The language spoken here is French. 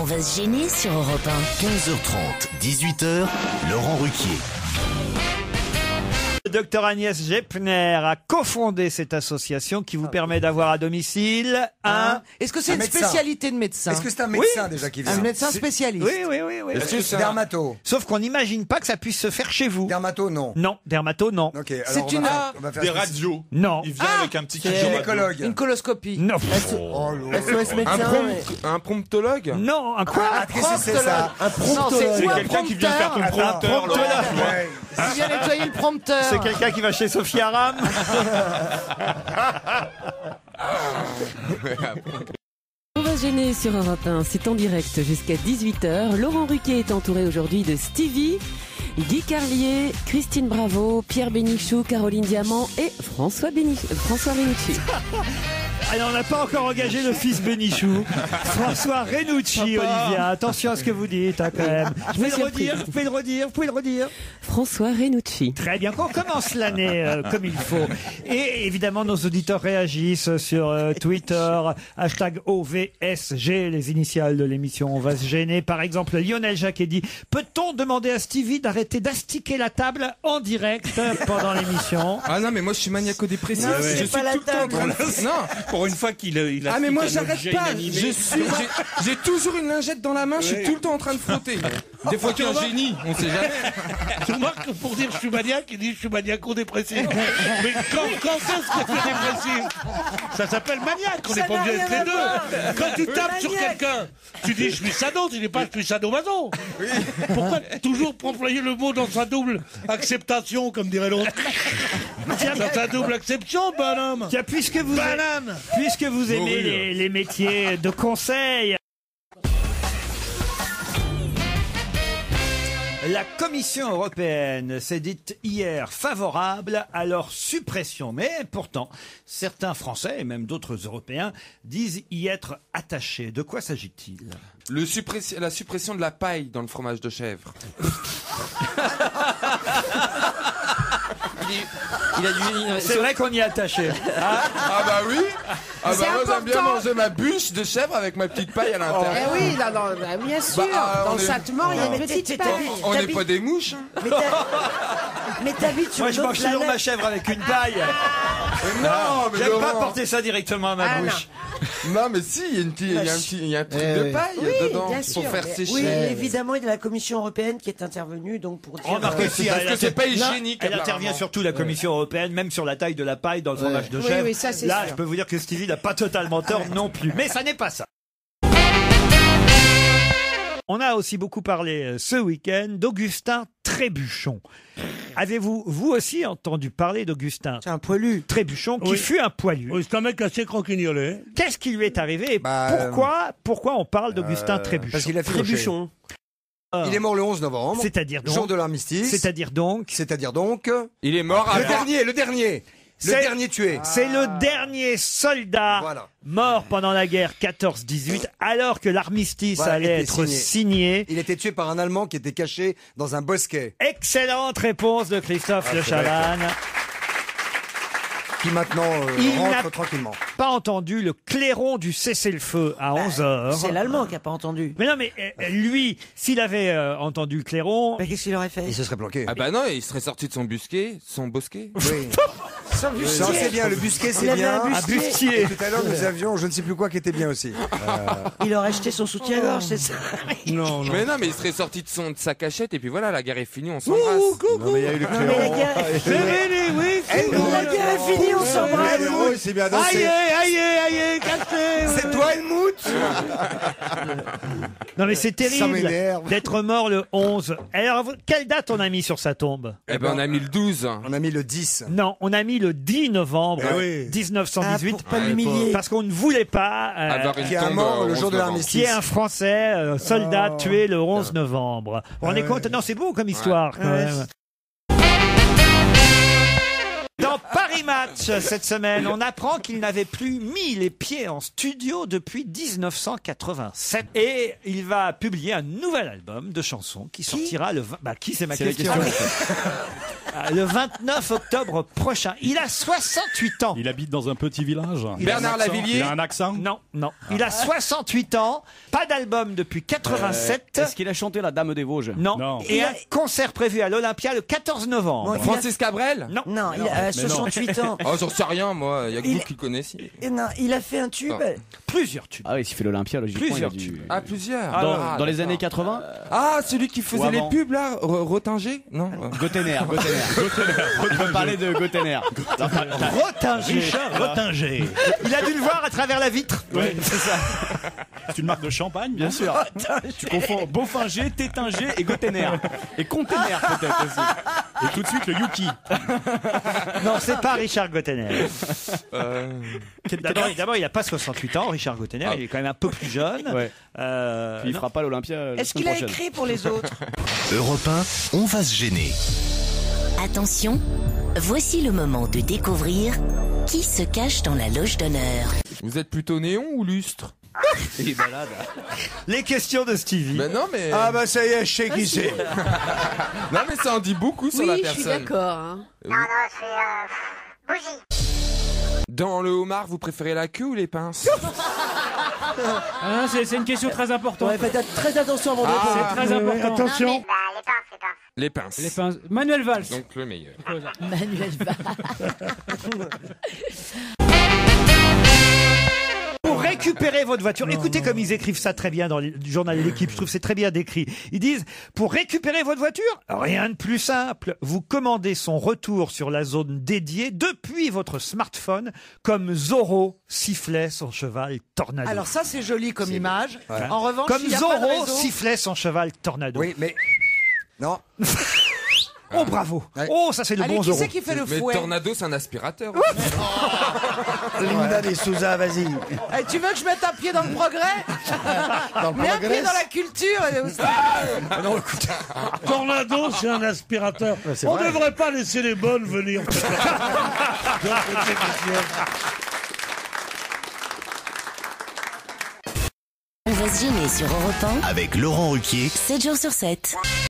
va se gêner sur Europe 1. 15h30, 18h, Laurent Ruquier. Le docteur Agnès Gepner a cofondé cette association qui vous permet d'avoir à domicile un... Est-ce que c'est une médecin. spécialité de médecin? Est-ce que c'est un médecin déjà qui vient? Un médecin spécialiste? Oui. Est-ce que c'est dermato? Sauf qu'on n'imagine pas que ça puisse se faire chez vous. Dermato, non. Non, dermato, non. Ok, alors C'est une- on va faire Des radios. Non. Il vient avec un petit c'est- kit de radio. gynécologue. Une coloscopie? Non. Oh, là. SOS médecin? Un promptologue. Non, un quoi? Ah, qu'est-ce que c'est ça? Un promptologue. C'est quelqu'un qui vient faire ton prompteur. promptologue. Ouais. Il vient nettoyer le prompteur. C'est quelqu'un qui va chez Sophie Aram. On va se gêner sur Europe 1, c'est en direct jusqu'à 18h. Laurent Ruquier est entouré aujourd'hui de Stevie, Guy Carlier, Christine Bravo, Pierre Bénichou, Caroline Diamant et François Renucci. Alors, on n'a pas encore engagé le fils Bénichou. François Renucci, Olivia. Attention à ce que vous dites, hein, quand même. Vous pouvez le redire. François Renucci. Très bien, qu'on commence l'année comme il faut. Et évidemment, nos auditeurs réagissent sur Twitter, hashtag OVSG, les initiales de l'émission On va se gêner. Par exemple, Lionel Jacquet dit: peut-on demander à Stevie d'arrêter d'astiquer la table en direct pendant l'émission? Ah non, mais moi je suis maniaco-dépressif. Non, Je c'est suis pas la tout le temps en train table. de... Non. Pour une fois qu'il a. Ah mais moi j'arrête pas. J'ai toujours une lingette dans la main. Je suis tout le temps en train de frotter. Des fois qu'un génie, on sait jamais. Tu remarques que pour dire je suis maniaque, il dit je suis maniaco-dépressif. Mais quand est-ce que tu es dépressif? Ça s'appelle maniaque, on n'est pas obligé d'être les deux. Quand tu tapes sur quelqu'un, tu dis je suis sado, tu dis pas je suis sadomaso. Pourquoi toujours employer le mot dans sa double acceptation, comme dirait l'autre? Dans sa double acception, bonhomme. Tiens, puisque vous aimez les métiers de conseil, la Commission européenne s'est dite hier favorable à leur suppression. Mais pourtant, certains Français et même d'autres Européens disent y être attachés. De quoi s'agit-il? La suppression de la paille dans le fromage de chèvre. C'est vrai qu'on y est attaché. Ah bah oui. Ah bah moi j'aime bien manger ma bûche de chèvre avec ma petite paille à l'intérieur. Eh oui, bien sûr. Dans le Satemort, il y a une petite paille. On n'est pas des mouches. Hein. Mais t'habites sur Moi, je une mange autre toujours planète. ma chèvre avec une paille. Non, mais J'aime pas Laurent. porter ça directement à ma bouche. Non mais si, il y a un truc de paille dedans bien pour sûr, faire mais- sécher. Oui, évidemment, il y a la Commission européenne qui est intervenue donc pour dire. Remarquez si Parce que c'est pas hygiénique. elle intervient apparemment. surtout la Commission européenne, même sur la taille de la paille dans le fromage de chèvre. oui, ça, c'est Là, sûr. je peux vous dire que Stevie n'a pas totalement tort non plus. Mais ça n'est pas ça. On a aussi beaucoup parlé ce week-end d'Augustin Trébuchon. Avez-vous, vous aussi, entendu parler d'Augustin C'est un poilu. Trébuchon, qui Oui. fut un poilu? Oui, c'est un mec assez croquignolé. Qu'est-ce qui lui est arrivé et pourquoi on parle d'Augustin Trébuchon? Parce qu'il a filoché. Il est mort le 11 novembre, C'est-à-dire jour donc, de l'armistice. c'est-à-dire donc, C'est-à-dire donc... Il est mort Le avant. dernier C'est- dernier tué. c'est le dernier soldat Voilà. mort pendant la guerre 14-18, alors que l'armistice Voilà, allait était être signé. Il était tué par un Allemand qui était caché dans un bosquet, Excellente réponse de Christophe Le Chavannes. qui maintenant Il n'a- rentre tranquillement. Pas entendu le clairon du cessez-le-feu à 11h. C'est l'Allemand qui a pas entendu. Mais non, mais lui, s'il avait entendu le clairon, Mais qu'est-ce qu'il aurait fait? Il se serait planqué. Ah bah non, il serait sorti de son bosquet. Oui. Sans bustier. Non, c'est bien, le busquet, Il c'est avait bien. un un bustier. bustier. Et tout à l'heure, nous avions je ne sais plus quoi qui était bien aussi. Il aurait jeté son soutien-gorge, c'est ça? Non, Mais non, mais il serait sorti de sa cachette et puis voilà, la guerre est finie, on s'embrasse. Non, mais il y a eu le Non, mais la guerre la guerre est finie, on s'embrasse. C'est bien Aïe, dansé. aïe, cassé. C'est toi, Helmut? Non, mais c'est Ça terrible m'énerve. d'être mort le 11. Alors, quelle date on a mis sur sa tombe? Eh ben on a mis le 12. On a mis le 10. Non, on a mis le 10 novembre Eh oui. 1918 pour pas l'humilier. parce qu'on ne voulait pas Avoir une Qui est tombe mort le 11 jour de novembre. qu'il y ait un Français soldat tué le 11 novembre. Vous vous rendez compte? Non, c'est beau comme histoire quand même. Dans Paris Match, cette semaine, on apprend qu'il n'avait plus mis les pieds en studio depuis 1987. Et il va publier un nouvel album de chansons qui sortira le 20... Bah, qui, c'est ma question. le 29 octobre prochain. Il a 68 ans. Il habite dans un petit village. Bernard Lavillier. Il a un accent. Non, non. Il a 68 ans, pas d'album depuis 87. Est-ce qu'il a chanté La Dame des Vosges? Non. Non. Et un concert prévu à l'Olympia le 14 novembre. Bon, Francis Cabrel. Non. Non, il a 68 ans. Oh, j'en sais rien, moi. Il y a que Il- vous qui le connaissiez. Et non, il a fait un tube. Plusieurs tubes. Ah oui, s'il fait l'Olympia, logiquement. Plusieurs il a dû- tubes. Ah, plusieurs. Dans les d'accord. années 80. Ah, celui qui faisait Ou les avant. pubs, là, Rotinger. Non. Gotener. Il veut parler de Gotener. Rotinger. Richard Rottinger. Il a dû le voir à travers la vitre. Ouais, c'est ça. C'est une marque de champagne, Bien sûr. Tu confonds Beaufinger, Tétinger et Gotener. Et Contener peut-être aussi. Et tout de suite le Yuki. Non, c'est pas Richard Gottener. D'abord, il n'a pas 68 ans, Richard Gottener. Il est quand même un peu plus jeune. Ouais. Puis il Non. fera pas l'Olympia. la Est-ce semaine qu'il a prochaine. écrit pour les autres? Europe 1, on va se gêner. Attention, voici le moment de découvrir qui se cache dans la loge d'honneur. Vous êtes plutôt néon ou lustre? Il est balade. Les questions de Stevie. Ben non, mais. Ah bah ça y est, je sais qui c'est. Non, mais ça en dit beaucoup sur la Oui, je suis personne. d'accord. hein. Dans le homard, vous préférez la queue ou les pinces? Ah, c'est une question très importante. Ouais, faites très attention avant de répondre. Ah, C'est très important. Attention. les pinces. Les pinces. Manuel Valls. Donc le meilleur. Manuel Valls. Pour récupérer votre voiture, écoutez comme ils écrivent ça très bien dans le journal L'équipe, je trouve que c'est très bien décrit. Ils disent, pour récupérer votre voiture, rien de plus simple. Vous commandez son retour sur la zone dédiée depuis votre smartphone, comme Zorro sifflait son cheval Tornado. Alors ça, c'est joli comme image. Voilà. En revanche, Comme il y a pas de Zorro réseau. sifflait son cheval Tornado. Oui, mais... Non. Oh, bravo. Ouais. Oh, ça c'est le Allez, bon qui Zorro. c'est qui fait le Mais fouet? Tornado, c'est un aspirateur. Linda de Souza, vas-y. Eh, tu veux que je mette un pied dans le progrès? Dans le Mets un pied progrès. dans la culture. Ah non, écoute. Tornado, c'est un aspirateur. c'est On vrai. devrait pas laisser les bonnes venir. On va se gêner sur Europe 1, Avec Laurent Ruquier. 7 jours sur 7.